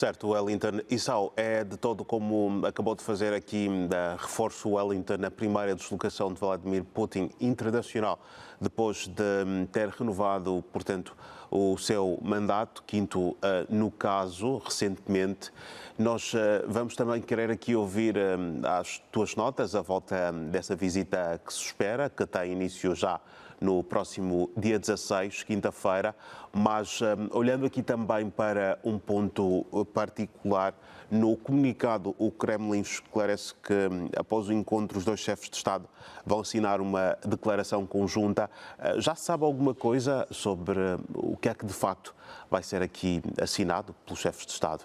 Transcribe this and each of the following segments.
Certo, Wellington. Issau, é de todo como acabou de fazer aqui, da reforço Wellington, a primeira deslocação de Vladimir Putin internacional, depois de ter renovado, portanto, o seu mandato, quinto no caso, recentemente. Nós vamos também querer aqui ouvir as tuas notas à volta dessa visita que se espera, que tem início já no próximo dia 16, quinta-feira, mas olhando aqui também para um ponto particular, no comunicado o Kremlin esclarece que após o encontro os dois chefes de Estado vão assinar uma declaração conjunta. Já se sabe alguma coisa sobre o que é que de facto vai ser aqui assinado pelos chefes de Estado?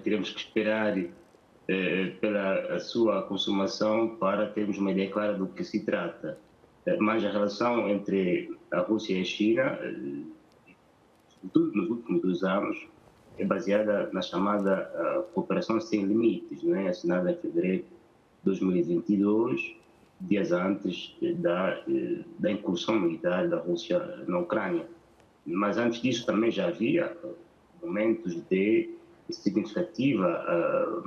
Teremos que esperar pela a sua consumação para termos uma ideia clara do que se trata. Mas a relação entre a Rússia e a China, sobretudo nos últimos 2 anos, é baseada na chamada cooperação sem limites, não é? Assinada em fevereiro de 2022, dias antes da incursão militar da Rússia na Ucrânia. Mas antes disso também já havia momentos de significativa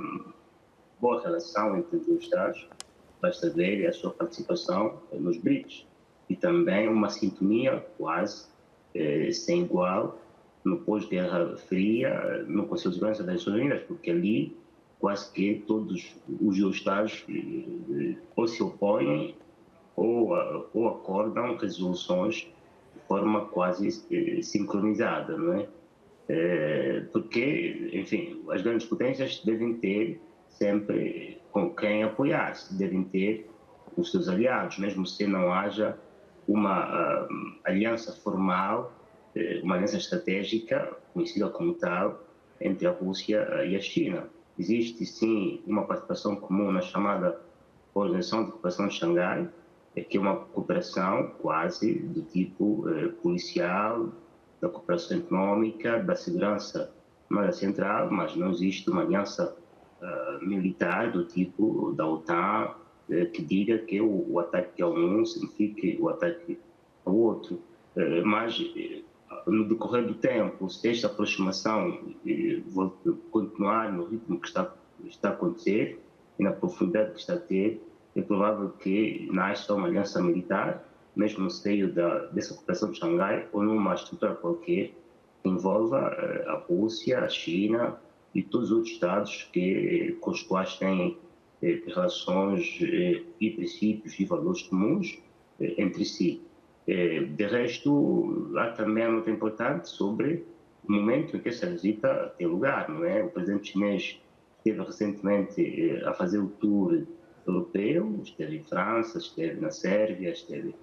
boa relação entre os dois Estados. Basta ver a sua participação nos BRICS e também uma sintonia quase sem igual no pós-Guerra Fria no Conselho de Segurança das Nações Unidas, porque ali quase que todos os dois Estados ou se opõem ou acordam resoluções de forma quase sincronizada, não é? Porque, enfim, as grandes potências devem ter sempre com quem apoiar-se, devem ter os seus aliados, mesmo se não haja uma aliança formal, uma aliança estratégica, conhecida como tal, entre a Rússia e a China. Existe, sim, uma participação comum na chamada Organização de Cooperação de Xangai, que é uma cooperação quase do tipo policial, da cooperação econômica, da segurança não é central, mas não existe uma aliança militar do tipo da OTAN que diga que o ataque a um signifique o ataque ao outro. Mas no decorrer do tempo, se esta aproximação continuar no ritmo que está a acontecer e na profundidade que está a ter, é provável que nasça uma aliança militar, mesmo no seio dessa cooperação de Xangai, ou numa estrutura qualquer que envolva a Rússia, a China e todos os outros Estados com os quais têm relações e princípios e valores comuns entre si. De resto, há também uma nota importante sobre o momento em que essa visita tem lugar, não é? O presidente chinês esteve recentemente a fazer o tour europeu, esteve em França, esteve na Sérvia, esteve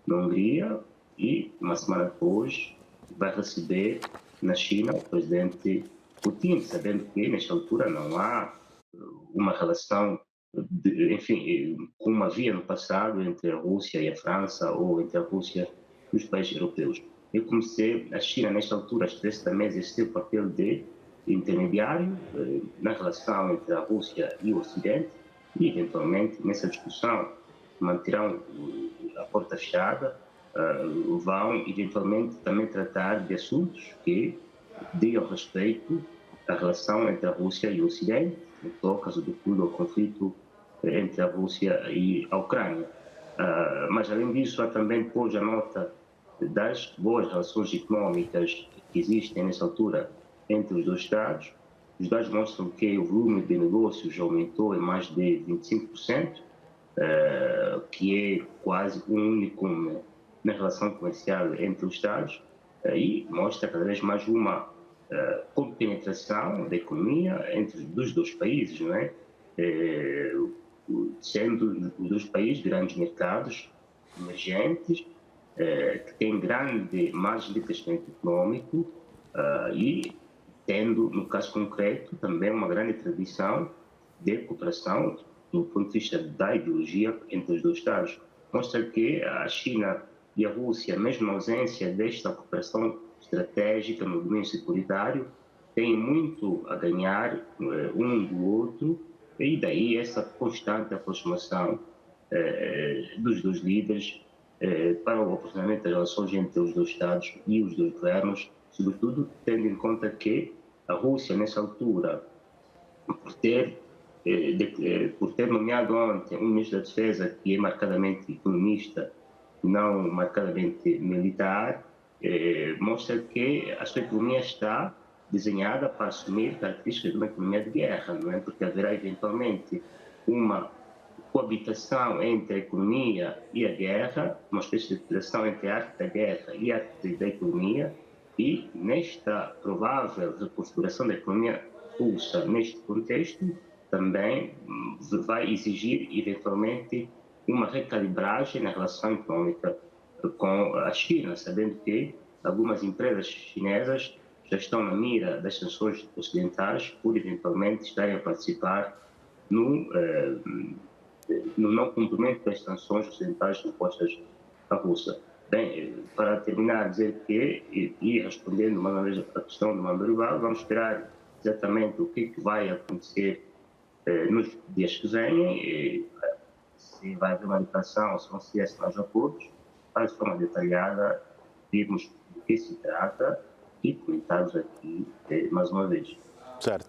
na Hungria e, uma semana depois, vai receber na China o presidente Putin, sabendo que, nesta altura, não há uma relação, enfim, como havia no passado entre a Rússia e a França ou entre a Rússia e os países europeus. Eu comecei, a China, nesta altura, estivesse também a exercer o papel de intermediário na relação entre a Rússia e o Ocidente e, eventualmente, nessa discussão, manterão a porta fechada, vão, eventualmente, também tratar de assuntos que digam respeito à relação entre a Rússia e o Ocidente, no caso do conflito entre a Rússia e a Ucrânia. Mas, além disso, há também depois a nota das boas relações econômicas que existem nessa altura entre os dois Estados. Os dados mostram que o volume de negócios aumentou em mais de 25%, que é quase um único na relação comercial entre os Estados, e mostra cada vez mais uma compenetração da economia entre os dois países, não é? Sendo os dois países grandes mercados emergentes, que têm grande margem de crescimento econômico e tendo, no caso concreto, também uma grande tradição de cooperação do ponto de vista da ideologia entre os dois Estados. Mostra que a China e a Rússia, mesmo na ausência desta cooperação estratégica no domínio securitário, têm muito a ganhar um do outro, e daí essa constante aproximação dos dois líderes para o aprofundamento das relações entre os dois Estados e os dois governos, sobretudo tendo em conta que a Rússia, nessa altura, por ter nomeado ontem um ministro da Defesa que é marcadamente economista, não marcadamente militar, mostra que a sua economia está desenhada para assumir características de uma economia de guerra, não é? Porque haverá eventualmente uma coabitação entre a economia e a guerra, uma espécie de relação entre a arte da guerra e a arte da economia, e nesta provável reconfiguração da economia russa neste contexto, também vai exigir, eventualmente, uma recalibragem na relação econômica com a China, sabendo que algumas empresas chinesas já estão na mira das sanções ocidentais por, eventualmente, estarem a participar no não cumprimento das sanções ocidentais impostas à Rússia. Bem, para terminar, dizer que, e respondendo uma vez a questão do Mandorival, vamos esperar exatamente o que vai acontecer nos dias que vêm, se vai haver uma declaração, se vão ser assinados acordos, para de forma detalhada virmos do que se trata e comentarmos aqui mais uma vez. Certo.